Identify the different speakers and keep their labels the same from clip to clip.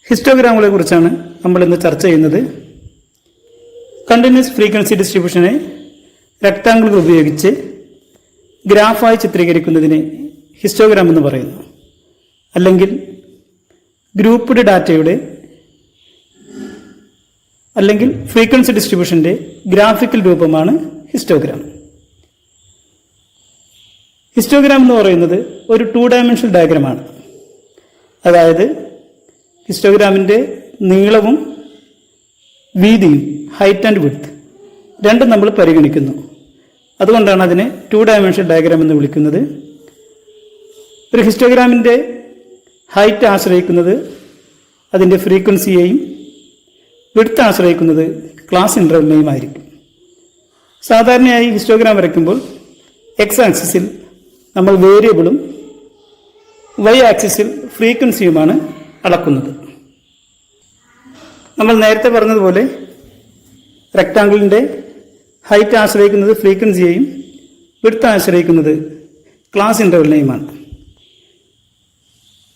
Speaker 1: ഹിസ്റ്റോഗ്രാമുകളെ കുറിച്ചാണ് നമ്മൾ ഇന്ന് ചർച്ച ചെയ്യുന്നത്. കണ്ടിന്യൂസ് ഫ്രീക്വൻസി ഡിസ്ട്രിബ്യൂഷനെ റെക്ടാങ്കിളുകൾ ഉപയോഗിച്ച് ഗ്രാഫായി ചിത്രീകരിക്കുന്നതിന് ഹിസ്റ്റോഗ്രാം എന്ന് പറയുന്നു. അല്ലെങ്കിൽ ഗ്രൂപ്പ്ഡ് ഡാറ്റയുടെ അല്ലെങ്കിൽ ഫ്രീക്വൻസി ഡിസ്ട്രിബ്യൂഷൻ്റെ ഗ്രാഫിക്കൽ രൂപമാണ് ഹിസ്റ്റോഗ്രാം. ഹിസ്റ്റോഗ്രാം എന്ന് പറയുന്നത് ഒരു 2 ഡയമെൻഷണൽ ഡയഗ്രമാണ്. അതായത് ഹിസ്റ്റോഗ്രാമിൻ്റെ നീളവും വീതിയും, ഹൈറ്റ് ആൻഡ് വിഡ്ത്ത് രണ്ടും നമ്മൾ പരിഗണിക്കുന്നു. അതുകൊണ്ടാണ് അതിനെ 2 ഡയമെൻഷണൽ ഡയഗ്രാം എന്ന് വിളിക്കുന്നത്. ഒരു ഹിസ്റ്റോഗ്രാമിൻ്റെ ഹൈറ്റ് ആശ്രയിക്കുന്നത് അതിൻ്റെ ഫ്രീക്വൻസിയെയും വിഡ്ത്ത് ആശ്രയിക്കുന്നത് ക്ലാസ് ഇൻ്റർവെലിനെയും ആയിരിക്കും. സാധാരണയായി ഹിസ്റ്റോഗ്രാം വരയ്ക്കുമ്പോൾ എക്സ് ആക്സിസിൽ നമ്മൾ വേരിയബിളും വൈ ആക്സിസിൽ ഫ്രീക്വൻസിയുമാണ് അളക്കുന്നത്. നമ്മൾ നേരത്തെ പറഞ്ഞതുപോലെ റെക്ടാങ്കിളിൻ്റെ ഹൈറ്റ് ആശ്രയിക്കുന്നത് ഫ്രീക്വൻസിയെയും വിഡ്ത്ത് ആശ്രയിക്കുന്നത് ക്ലാസ് ഇൻ്റർവെലിനെയുമാണ്.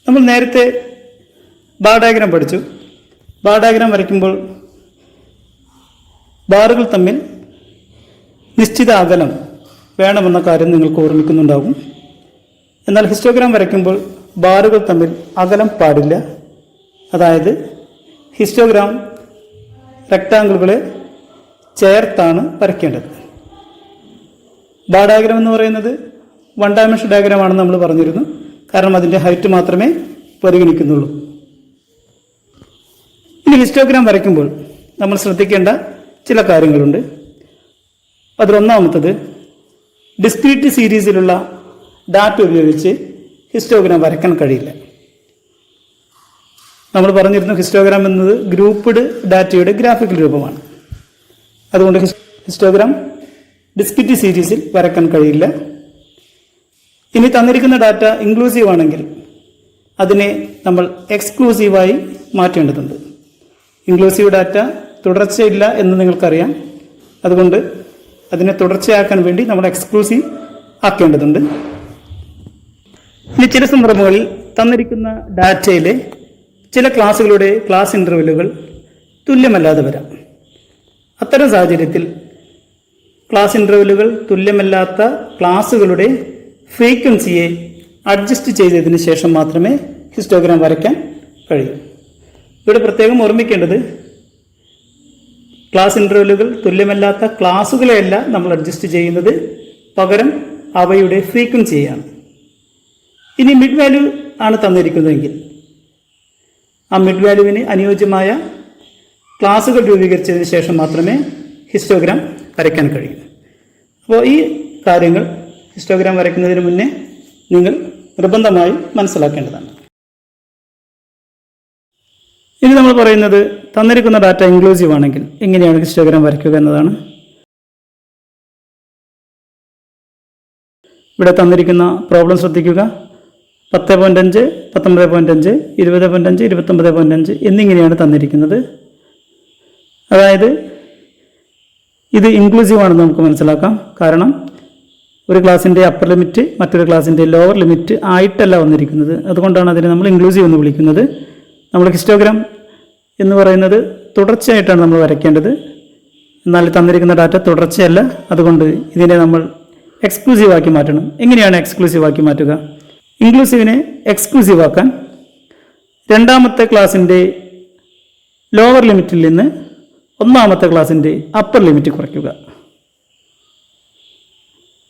Speaker 1: നമ്മൾ നേരത്തെ ബാർ ഡയഗ്രാം പഠിച്ചു. ബാർ ഡയഗ്രാം വരയ്ക്കുമ്പോൾ ബാറുകൾ തമ്മിൽ നിശ്ചിത അകലം വേണമെന്ന കാര്യം നിങ്ങൾക്ക് ഓർമ്മിക്കുന്നുണ്ടാകും. എന്നാൽ ഹിസ്റ്റോഗ്രാം വരയ്ക്കുമ്പോൾ ബാറുകൾ തമ്മിൽ അകലം പാടില്ല. അതായത് ഹിസ്റ്റോഗ്രാം റെക്ടാങ്കിളുകളെ ചേർത്താണ് വരയ്ക്കേണ്ടത്. ബാർ ഡയഗ്രാം എന്ന് പറയുന്നത് 1 ഡയമെൻഷൻ ഡയഗ്രാം ആണെന്ന് നമ്മൾ പറഞ്ഞിരുന്നു. കാരണം അതിൻ്റെ ഹൈറ്റ് മാത്രമേ പരിഗണിക്കുന്നുള്ളൂ. ഇനി ഹിസ്റ്റോഗ്രാം വരയ്ക്കുമ്പോൾ നമ്മൾ ശ്രദ്ധിക്കേണ്ട ചില കാര്യങ്ങളുണ്ട്. അതിലൊന്നാമത്തത് ഡിസ്ക്രീറ്റ് സീരീസിലുള്ള ഡാറ്റ ഉപയോഗിച്ച് ഹിസ്റ്റോഗ്രാം വരയ്ക്കാൻ കഴിയില്ല. നമ്മൾ പറഞ്ഞിരുന്നു ഹിസ്റ്റോഗ്രാം എന്നത് ഗ്രൂപ്പ്ഡ് ഡാറ്റയുടെ ഗ്രാഫിക്കൽ രൂപമാണ്. അതുകൊണ്ട് ഹിസ്റ്റോഗ്രാം ഡിസ്ക്രീറ്റ് സീരീസിൽ വരയ്ക്കാൻ കഴിയില്ല. ഇനി തന്നിരിക്കുന്ന ഡാറ്റ ഇൻക്ലൂസീവ് ആണെങ്കിൽ അതിനെ നമ്മൾ എക്സ്ക്ലൂസീവായി മാറ്റേണ്ടതുണ്ട്. ഇൻക്ലൂസീവ് ഡാറ്റ തുടർച്ചയില്ല എന്ന് നിങ്ങൾക്കറിയാം. അതുകൊണ്ട് അതിനെ തുടർച്ചയാക്കാൻ വേണ്ടി നമ്മൾ എക്സ്ക്ലൂസീവ് ആക്കേണ്ടതുണ്ട്. ഇനി ചില സന്ദർഭങ്ങളിൽ തന്നിരിക്കുന്ന ഡാറ്റയിലെ ചില ക്ലാസ്സുകളുടെ ക്ലാസ് ഇൻ്റർവെല്ലുകൾ തുല്യമല്ലാതെ വരാം. അത്തരം സാഹചര്യത്തിൽ ക്ലാസ് ഇൻ്റർവെല്ലുകൾ തുല്യമല്ലാത്ത ക്ലാസ്സുകളുടെ ഫ്രീക്വൻസിയെ അഡ്ജസ്റ്റ് ചെയ്തതിന് ശേഷം മാത്രമേ ഹിസ്റ്റോഗ്രാം വരയ്ക്കാൻ കഴിയൂ. ഇവിടെ പ്രത്യേകം ഓർമ്മിക്കേണ്ടത് ക്ലാസ് ഇൻ്റർവെല്ലുകൾ തുല്യമല്ലാത്ത ക്ലാസ്സുകളെയല്ല നമ്മൾ അഡ്ജസ്റ്റ് ചെയ്യുന്നത്, പകരം അവയുടെ ഫ്രീക്വൻസിയാണ്. ഇനി മിഡ് വാല്യൂ ആണ് തന്നിരിക്കുന്നതെങ്കിൽ ആ മിഡ് വാല്യൂവിന് അനുയോജ്യമായ ക്ലാസ്സുകൾ രൂപീകരിച്ചതിന് ശേഷം മാത്രമേ ഹിസ്റ്റോഗ്രാം വരയ്ക്കാൻ കഴിയൂ. അപ്പോൾ ഈ കാര്യങ്ങൾ ഹിസ്റ്റോഗ്രാം വരയ്ക്കുന്നതിന് മുന്നേ നിങ്ങൾ നിർബന്ധമായും മനസ്സിലാക്കേണ്ടതാണ്. ഇനി നമ്മൾ പറയുന്നത് തന്നിരിക്കുന്ന ഡാറ്റ ഇൻക്ലൂസീവ് ആണെങ്കിൽ എങ്ങനെയാണ് ഹിസ്റ്റോഗ്രാം വരയ്ക്കുക എന്നതാണ്. ഇവിടെ തന്നിരിക്കുന്ന പ്രോബ്ലം ശ്രദ്ധിക്കുക. 10.5, 19.5, 20.5, 29.5 എന്നിങ്ങനെയാണ് തന്നിരിക്കുന്നത്. അതായത് ഇത് ഇൻക്ലൂസീവ് ആണെന്ന് നമുക്ക് മനസ്സിലാക്കാം. കാരണം ഒരു ക്ലാസ്സിൻ്റെ അപ്പർ ലിമിറ്റ് മറ്റൊരു ക്ലാസ്സിൻ്റെ ലോവർ ലിമിറ്റ് ആയിട്ടല്ല വന്നിരിക്കുന്നത്. അതുകൊണ്ടാണ് അതിനെ നമ്മൾ ഇൻക്ലൂസീവ് എന്ന് വിളിക്കുന്നത്. നമ്മൾ ഹിസ്റ്റോഗ്രാം എന്ന് പറയുന്നത് തുടർച്ചയായിട്ടാണ് നമ്മൾ വരയ്ക്കേണ്ടത്. എന്നാൽ തന്നിരിക്കുന്ന ഡാറ്റ തുടർച്ചയല്ല. അതുകൊണ്ട് ഇതിനെ നമ്മൾ എക്സ്ക്ലൂസീവ് ആക്കി മാറ്റണം. എങ്ങനെയാണ് എക്സ്ക്ലൂസീവ് ആക്കി മാറ്റുക? ഇൻക്ലൂസീവിനെ എക്സ്ക്ലൂസീവ് ആക്കാൻ രണ്ടാമത്തെ ക്ലാസ്സിൻ്റെ ലോവർ ലിമിറ്റിൽ നിന്ന് ഒന്നാമത്തെ ക്ലാസ്സിൻ്റെ അപ്പർ ലിമിറ്റ് കുറയ്ക്കുക.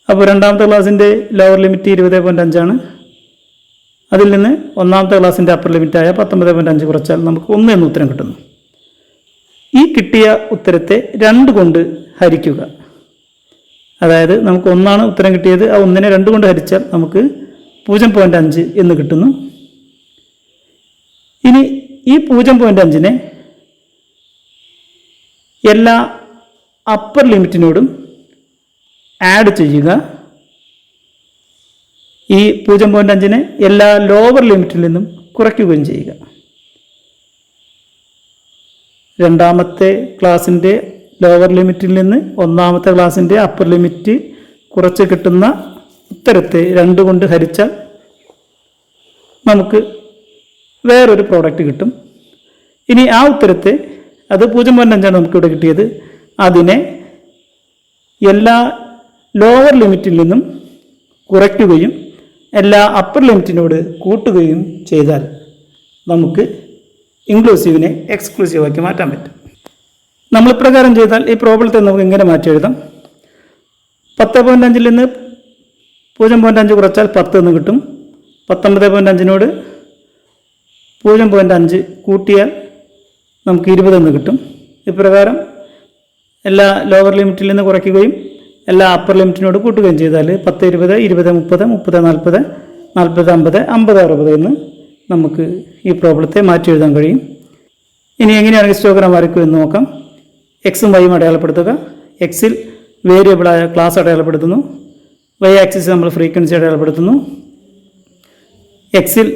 Speaker 1: അപ്പോൾ രണ്ടാമത്തെ ക്ലാസ്സിൻ്റെ ലോവർ ലിമിറ്റ് 20.5 ആണ്. അതിൽ നിന്ന് ഒന്നാമത്തെ ക്ലാസ്സിൻ്റെ അപ്പർ ലിമിറ്റായ 19.5 കുറച്ചാൽ നമുക്ക് 1 എന്ന ഉത്തരം കിട്ടുന്നു. ഈ കിട്ടിയ ഉത്തരത്തെ 2 കൊണ്ട് ഹരിക്കുക. അതായത് നമുക്ക് 1 ഉത്തരം കിട്ടിയത്. ആ 1നെ 2 കൊണ്ട് ഹരിച്ചാൽ നമുക്ക് 0.5 എന്ന് കിട്ടുന്നു. ഇനി ഈ 0.5നെ എല്ലാ അപ്പർ ലിമിറ്റിനോടും ആഡ് ചെയ്യുക. ഈ 0.5നെ എല്ലാ ലോവർ ലിമിറ്റിൽ നിന്നും കുറയ്ക്കുകയും ചെയ്യുക. രണ്ടാമത്തെ ക്ലാസ്സിൻ്റെ ലോവർ ലിമിറ്റിൽ നിന്ന് ഒന്നാമത്തെ ക്ലാസ്സിൻ്റെ അപ്പർ ലിമിറ്റ് കുറച്ച് കിട്ടുന്ന ഉത്തരത്തെ 2 കൊണ്ട് ഹരിച്ചാൽ നമുക്ക് വേറൊരു പ്രോഡക്റ്റ് കിട്ടും. ഇനി ആ ഉത്തരത്തെ, അത് 0.5 നമുക്കിവിടെ കിട്ടിയത്, അതിനെ എല്ലാ ലോവർ ലിമിറ്റിൽ നിന്നും കുറയ്ക്കുകയും എല്ലാ അപ്പർ ലിമിറ്റിനോട് കൂട്ടുകയും ചെയ്താൽ നമുക്ക് ഇൻക്ലൂസീവിനെ എക്സ്ക്ലൂസീവാക്കി മാറ്റാൻ പറ്റും. നമ്മൾ ഇപ്രകാരം ചെയ്താൽ ഈ പ്രോബ്ലത്തെ നമുക്ക് ഇങ്ങനെ മാറ്റി എഴുതാം. 10.5 നിന്ന് 0.5 കുറച്ചാൽ 10 എന്ന് കിട്ടും. 19.5 0.5 കൂട്ടിയാൽ നമുക്ക് 20 എന്ന് കിട്ടും. ഇപ്രകാരം എല്ലാ ലോവർ ലിമിറ്റിൽ നിന്ന് കുറയ്ക്കുകയും എല്ലാ അപ്പർ ലിമിറ്റിനോട് കൂട്ടുകയും ചെയ്താൽ 10, 20, 20, 30, 30, 40, 40, 50, 50, 60 എന്ന് നമുക്ക് ഈ പ്രോബ്ലത്തെ മാറ്റി എഴുതാൻ കഴിയും. ഇനി എങ്ങനെയാണ് ഹിസ്റ്റോഗ്രാം വരയ്ക്കുക എന്ന് നോക്കാം. എക്സും വൈയും അടയാളപ്പെടുത്തുക. എക്സിൽ വേരിയബിളായ ക്ലാസ് അടയാളപ്പെടുത്തുന്നു. വൈ ആക്സിസ് നമ്മൾ ഫ്രീക്വൻസി അടയാളപ്പെടുത്തുന്നു. എക്സിൽ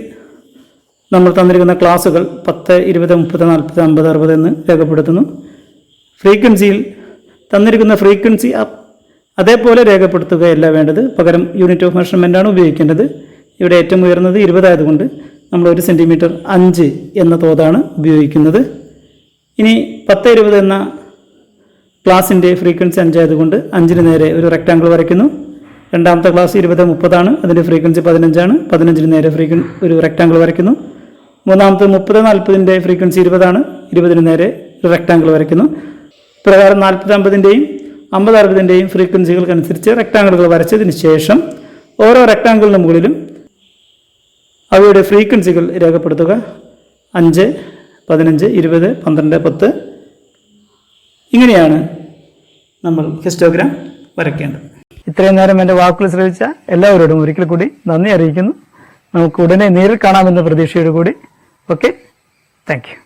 Speaker 1: നമ്മൾ തന്നിരിക്കുന്ന ക്ലാസുകൾ 10, 20, 30, 40, 50, 60 എന്ന് രേഖപ്പെടുത്തുന്നു. ഫ്രീക്വൻസിയിൽ തന്നിരിക്കുന്ന ഫ്രീക്വൻസി അതേപോലെ രേഖപ്പെടുത്തുകയല്ല വേണ്ടത്, പകരം യൂണിറ്റ് ഓഫ് മെഷർമെൻ്റാണ് ഉപയോഗിക്കേണ്ടത്. ഇവിടെ ഏറ്റവും ഉയർന്നത് 20 ആയതുകൊണ്ട് നമ്മൾ 1 സെൻറ്റിമീറ്റർ 5 എന്ന തോതാണ് ഉപയോഗിക്കുന്നത്. ഇനി 10, 20 എന്ന ക്ലാസിൻ്റെ ഫ്രീക്വൻസി 5 ആയതുകൊണ്ട് 5-ന് നേരെ ഒരു റെക്റ്റാങ്കിൾ വരയ്ക്കുന്നു. രണ്ടാമത്തെ ക്ലാസ് 20, 30 ആണ്, അതിൻ്റെ ഫ്രീക്വൻസി 15 ആണ്. 15-ന് നേരെ ഒരു റെക്റ്റാങ്കിൾ വരയ്ക്കുന്നു. മൂന്നാമത്തെ 30, 40ൻ്റെ ഫ്രീക്വൻസി 20 ആണ്. 20-ന് നേരെ ഒരു റെക്റ്റാങ്കിൾ വരയ്ക്കുന്നു. പ്രകാരം 40, 50ൻ്റെയും 50, 60ൻ്റെയും ഫ്രീക്വൻസികൾക്കനുസരിച്ച് റെക്റ്റാങ്കിളുകൾ വരച്ചതിന് ശേഷം ഓരോ റെക്റ്റാങ്കിളിന് മുകളിലും അവയുടെ ഫ്രീക്വൻസികൾ രേഖപ്പെടുത്തുക. 5, 15, 20, 12, 10. ഇങ്ങനെയാണ് നമ്മൾ ഹിസ്റ്റോഗ്രാം വരയ്ക്കേണ്ടത്. ഇത്രയും നേരം എൻ്റെ വാക്കുകൾ ശ്രവിച്ച എല്ലാവരോടും ഒരിക്കൽ കൂടി നന്ദി അറിയിക്കുന്നു. നമുക്ക് ഉടനെ നേരിൽ കാണാമെന്ന പ്രതീക്ഷയോട് കൂടി. Okay, thank you.